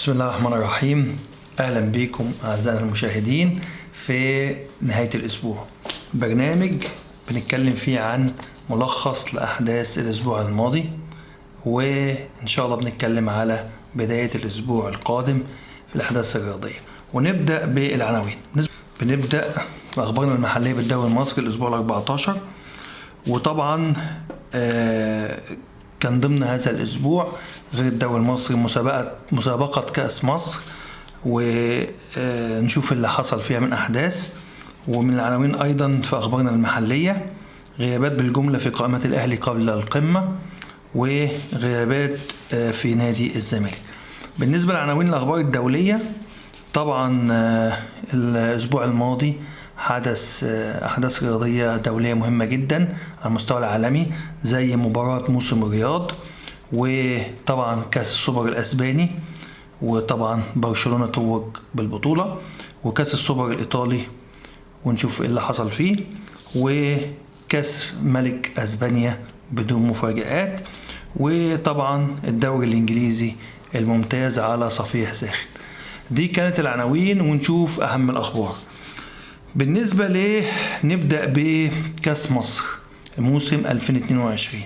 بسم الله الرحمن الرحيم. أهلا بكم أعزائنا المشاهدين في نهاية الأسبوع، برنامج بنتكلم فيه عن ملخص لأحداث الأسبوع الماضي، وإن شاء الله بنتكلم على بداية الأسبوع القادم في الأحداث الرياضية. ونبدأ بالعناوين. بنبدأ بأخبارنا المحلية بالدوري المصري الأسبوع ال14، وطبعا كان ضمن هذا الأسبوع غير الدوري المصري مسابقة كأس مصر، ونشوف اللي حصل فيها من أحداث. ومن العناوين أيضا في أخبارنا المحلية غيابات بالجملة في قائمة الأهلي قبل القمة، وغيابات في نادي الزمالك. بالنسبة لعناوين الأخبار الدولية، طبعا الأسبوع الماضي حدث أحداث رياضية دولية مهمة جدا على المستوى العالمي، زي مباراة موسم الرياض، وطبعا كأس السوبر الأسباني، وطبعا برشلونة توج بالبطولة، وكأس السوبر الإيطالي ونشوف إيه اللي حصل فيه، وكأس ملك أسبانيا بدون مفاجآت، وطبعا الدوري الإنجليزي الممتاز على صفيح ساخن. دي كانت العناوين، ونشوف أهم الأخبار. بالنسبة نبدأ بكأس مصر موسم 2022.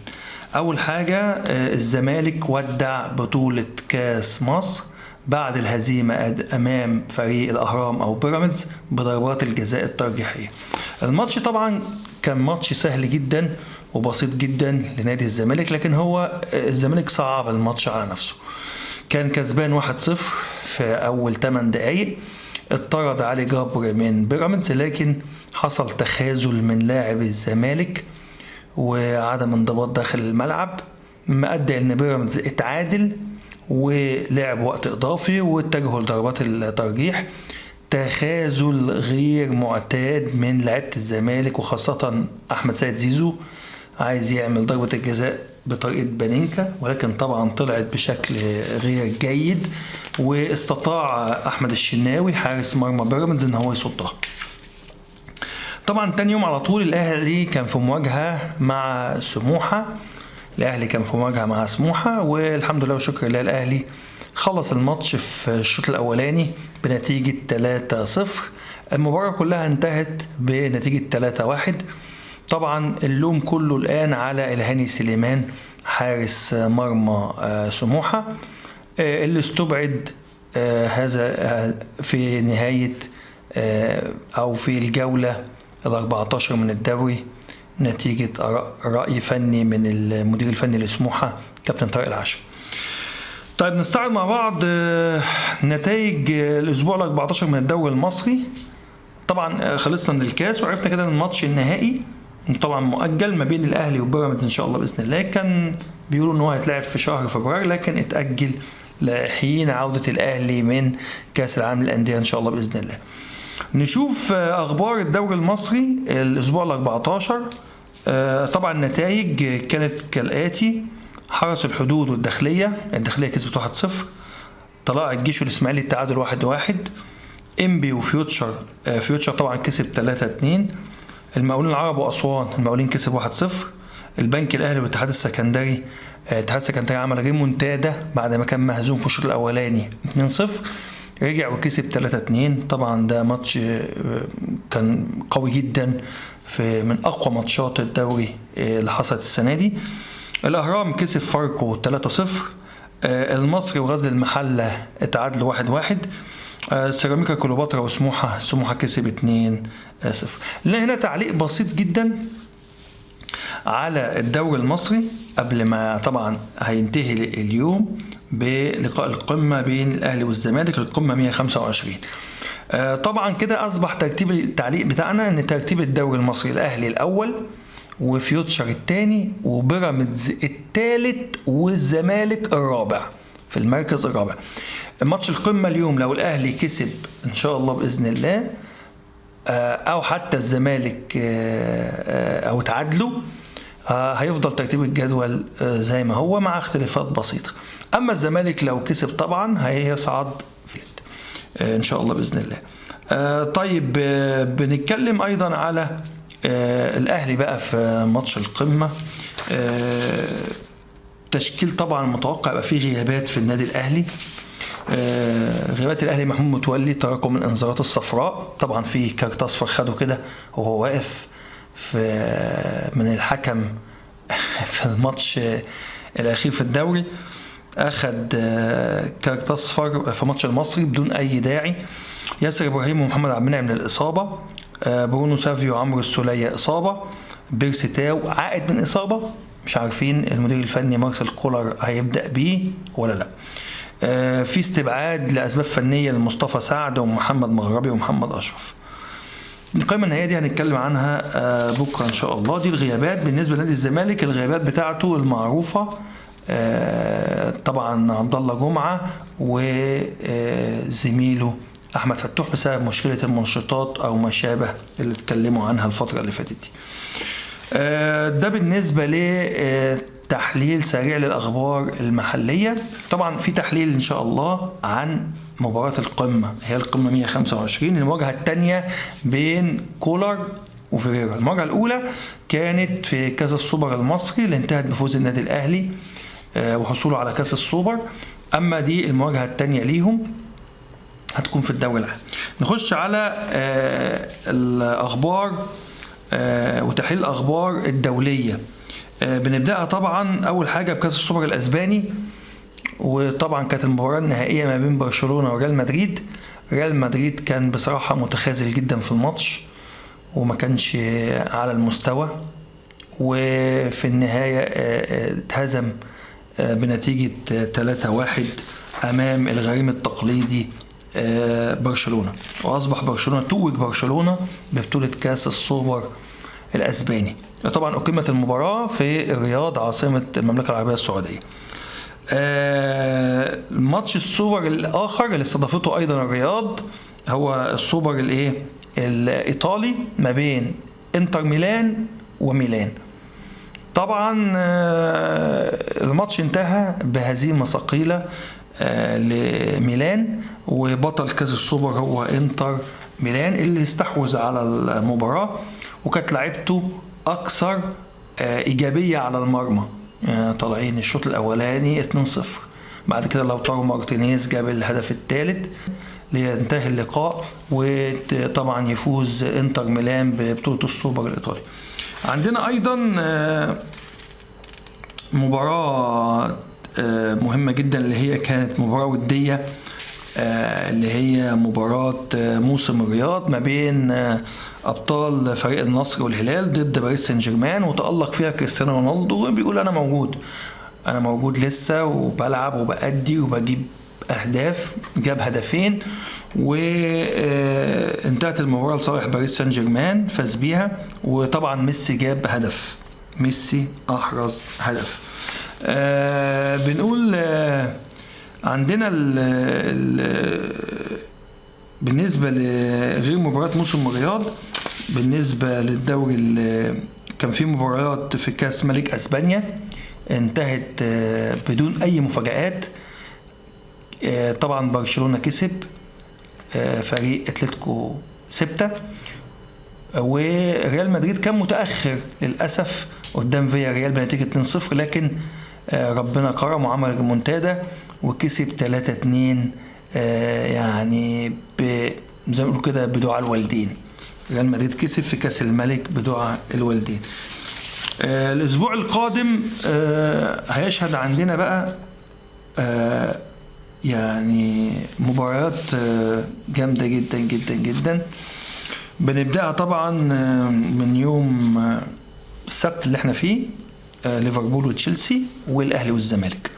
أول حاجة الزمالك ودع بطولة كأس مصر بعد الهزيمة أمام فريق الأهرام أو بيراميدز بضربات الجزاء الترجيحية. الماتش طبعا كان ماتش سهل جدا وبسيط جدا لنادي الزمالك، لكن هو الزمالك صعب الماتش على نفسه. كان كسبان 1-0 في أول 8 دقايق، اتطرد علي جبر من بيراميدز، لكن حصل تخاذل من لاعب الزمالك وعدم انضباط داخل الملعب، مما ادى ان بيراميدز اتعادل ولعب وقت اضافي واتجهوا لضربات الترجيح. تخاذل غير معتاد من لعيبه الزمالك، وخاصه احمد سيد زيزو عايز يعمل ضربه الجزاء بطريقه بانينكا، ولكن طبعا طلعت بشكل غير جيد، واستطاع احمد الشناوي حارس مرمى بيراميدز ان هو يصدها. طبعا تاني يوم على طول الاهلي كان في مواجهه مع سموحه، والحمد لله وشكر لله الاهلي خلص الماتش في الشوط الاولاني بنتيجه 3-0. المباراه كلها انتهت بنتيجه 3-1. طبعا اللوم كله الان على الهاني سليمان حارس مرمى سموحه، اللي استبعد هذا في نهايه او في الجوله ال14 من الدوري نتيجة رأي فني من المدير الفني لسموحة كابتن طارق العاشر. طيب نستعرض مع بعض نتائج الأسبوع ال14 من الدوري المصري. طبعا خلصنا من الكاس وعرفنا كده الماتش النهائي طبعا مؤجل ما بين الأهلي وبيراميدز إن شاء الله بإذن الله. كان بيقولوا إن هو هيتلعب في شهر فبراير، لكن اتأجل لحين عودة الأهلي من كأس العالم للأندية إن شاء الله بإذن الله. نشوف أخبار الدوري المصري الأسبوع ال14. طبعا النتائج كانت كالآتي: حرس الحدود والداخلية كسبت 1-0، طلائع الجيش والإسماعيلي التعادل 1-1، إنبي وفيوتشر طبعا كسب 3-2، المقاولين العرب وأسوان المقاولين كسب 1-0، البنك الأهلي والاتحاد السكندري عمل ريمونتادا بعد ما كان مهزوم في الشوط الأولاني 2-0، رجع وكسب 3-2. طبعا ده ماتش كان قوي جدا، في من اقوى ماتشات الدوري اللي حصلت السنه دي. الاهرام كسب فاركو 3-0، المصري وغزل المحله اتعادلوا 1-1، سيراميكا كليوباترا وسموحه كسب 2-0. هنا تعليق بسيط جدا على الدوري المصري قبل ما طبعا هينتهي اليوم بلقاء القمة بين الأهلي والزمالك، القمة 125. طبعا كده أصبح ترتيب التعليق بتاعنا أن ترتيب الدوري المصري الأهلي الأول، وفيوتشر الثاني، وبيراميدز الثالث، والزمالك الرابع في المركز الرابع. ماتش القمة اليوم لو الأهلي كسب إن شاء الله بإذن الله، أو حتى الزمالك أو تعادلوا، هيفضل ترتيب الجدول زي ما هو مع اختلافات بسيطة. أما الزمالك لو كسب طبعا هيصعد إن شاء الله بإذن الله. طيب بنتكلم أيضا على الأهلي بقى في ماتش القمة. تشكيل طبعا متوقع يبقى فيه غيابات في النادي الأهلي، غيابات الاهلي محمود متولي، تراكم الانذارات الصفراء، طبعا في كارت اصفر خده كده وهو واقف من الحكم في الماتش الاخير في الدوري، اخد كارت اصفر في ماتش المصري بدون اي داعي. ياسر ابراهيم ومحمد عبد المنعم من الاصابه، برونو سافيو وعمرو السوليه اصابه، بيرسي تاو عائد من اصابه، مش عارفين المدير الفني مارسيل كولر هيبدا بيه ولا لا. في استبعاد لاسباب فنيه لمصطفى سعد ومحمد مغربي ومحمد اشرف. القائمه النهائيه دي هنتكلم عنها بكره ان شاء الله. دي الغيابات بالنسبه لنادي الزمالك. الغيابات بتاعته المعروفه طبعا عبد الله جمعه وزميله احمد فتوح بسبب مشكله المنشطات او ما شابه اللي اتكلموا عنها الفتره اللي فاتت دي. ده بالنسبه لتحليل سريع للاخبار المحليه. طبعا في تحليل ان شاء الله عن مباراه القمه، هي القمه 125، المواجهه الثانيه بين كولر وفيريرا. المواجهه الاولى كانت في كاس السوبر المصري اللي انتهت بفوز النادي الاهلي وحصوله على كاس السوبر. اما دي المواجهه الثانيه ليهم هتكون في الدوري العام. نخش على الاخبار وتحليل الاخبار الدوليه. بنبداها طبعا اول حاجه بكاس السوبر الاسباني، وطبعا كانت المباراه النهائيه ما بين برشلونه وريال مدريد. ريال مدريد كان بصراحه متخاذل جدا في الماتش وما كانش على المستوى، وفي النهايه اتهزم بنتيجه 3-1 امام الغريم التقليدي برشلونه، واصبح توج برشلونه ببطوله كاس السوبر الاسباني. طبعا اقيمت المباراه في الرياض عاصمه المملكه العربيه السعوديه. ماتش السوبر الاخر اللي استضافته ايضا الرياض هو السوبر الايطالي ما بين انتر ميلان وميلان. طبعا الماتش انتهى بهزيمه ثقيله لميلان، وبطل كاس السوبر هو انتر ميلان اللي استحوذ على المباراة، وكانت لعبته أكثر إيجابية على المرمى. طالعين الشوط الأولاني 2-0، بعد كده لوتارو مارتينيز جاب الهدف الثالث لينتهي اللقاء، وطبعا يفوز انتر ميلان ببطولة السوبر الإيطالي. عندنا أيضا مباراة مهمة جدا اللي هي كانت مباراة ودية، اللي هي مباراة موسم الرياض ما بين أبطال فريق النصر والهلال ضد باريس سان جيرمان، وتألق فيها كريستيانو رونالدو بيقول أنا موجود لسه وبلعب وبأدي وبجيب أهداف. جاب هدفين وانتهت المباراة لصالح باريس سان جيرمان، فاز بيها. وطبعا ميسي جاب هدف، ميسي أحرز هدف. بنقول عندنا بالنسبة لغير مباراة موسم الرياض، بالنسبة للدوري كان في مباريات في كاس ملك أسبانيا انتهت بدون أي مفاجآت. طبعا برشلونة كسب فريق اتلتيكو 6، وريال مدريد كان متأخر للأسف قدام فيا ريال بنتيجة 2-0، لكن ربنا كرم وعمل ريمونتادا وكسب 3-2، يعني زي ما بيقولوا كده بدعاء الوالدين. ريال مدريد كسب في كاس الملك بدعاء الوالدين. الاسبوع القادم هيشهد عندنا بقى يعني مباريات جامدة جدا جدا جدا. بنبدأها طبعا من يوم السبت اللي احنا فيه، ليفربول وتشيلسي والاهلي والزمالك.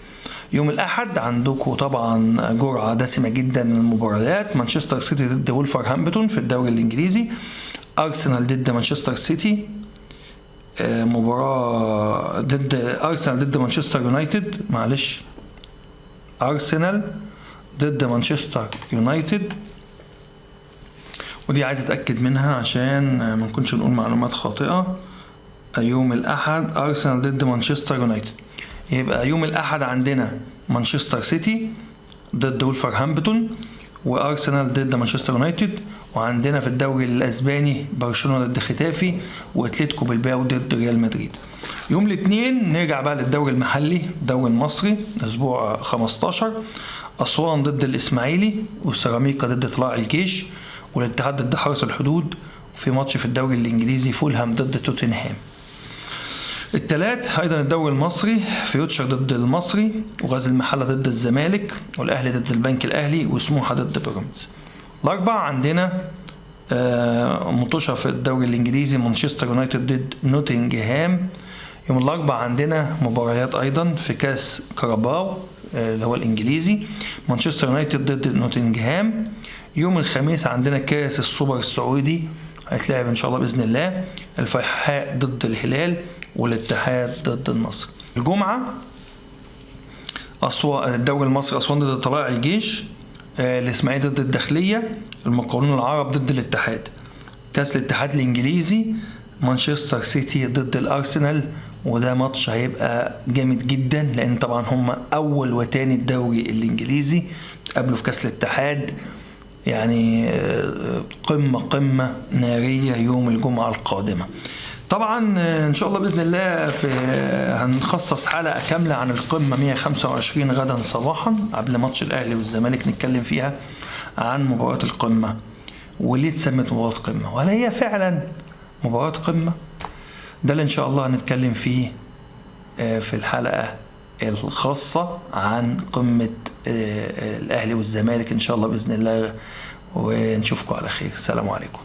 يوم الاحد عندكم طبعا جرعه دسمه جدا من المباريات، مانشستر سيتي ضد وولفرهامبتون في الدوري الانجليزي، ارسنال ضد مانشستر سيتي، مباراه ضد ارسنال ضد مانشستر يونايتد، ارسنال ضد مانشستر يونايتد، ودي عايز اتاكد منها عشان ما نكونش نقول معلومات خاطئه. يوم الأحد أرسنال ضد مانشستر يونايتد. يبقى يوم الأحد عندنا مانشستر سيتي ضد وولفرهامبتون، وارسنال ضد مانشستر يونايتد. وعندنا في الدوري الاسباني برشلونه ضد ختافي، واتلتيكو بالباو ضد ريال مدريد. يوم الاثنين نرجع بقى للدوري المحلي، الدوري المصري اسبوع 15. اسوان ضد الاسماعيلي، والسيراميكا ضد طلائع الجيش، والاتحاد ضد حرس الحدود. وفي ماتش في الدوري الانجليزي فولهام ضد توتنهام. الثلاث ايضا الدوري المصري، فيوتشر ضد المصري، وغزل المحله ضد الزمالك، والاهلي ضد البنك الاهلي، وسموحه ضد بيراميدز. الاربع عندنا مطوشه في الدوري الانجليزي، مانشستر يونايتد ضد نوتنجهام. يوم الاربع عندنا مباريات ايضا في كاس كاراباو اللي هو الانجليزي، مانشستر يونايتد ضد نوتنجهام. يوم الخميس عندنا كاس السوبر السعودي هيتلعب ان شاء الله باذن الله، الفيحاء ضد الهلال، والاتحاد ضد النصر. الجمعه الدوري المصري، اسوان ضد طلائع الجيش، الاسماعيلي ضد الداخليه، المقاولون العرب ضد الاتحاد. كاس الاتحاد الانجليزي، مانشستر سيتي ضد الارسنال، وده ماتش هيبقى جامد جدا لان طبعا هم اول وتاني الدوري الانجليزي قبلوا في كاس الاتحاد، يعني قمة نارية يوم الجمعة القادمة. طبعا ان شاء الله باذن الله هنخصص حلقة كاملة عن القمة 125 غدا صباحا قبل ماتش الاهلي والزمالك، نتكلم فيها عن مباراة القمة وليه اتسمت مباراة قمة، وهل هي فعلا مباراة قمة. ده اللي ان شاء الله هنتكلم فيه في الحلقة الخاصة عن قمة الاهلي والزمالك ان شاء الله باذن الله، ونشوفكم على خير. السلام عليكم.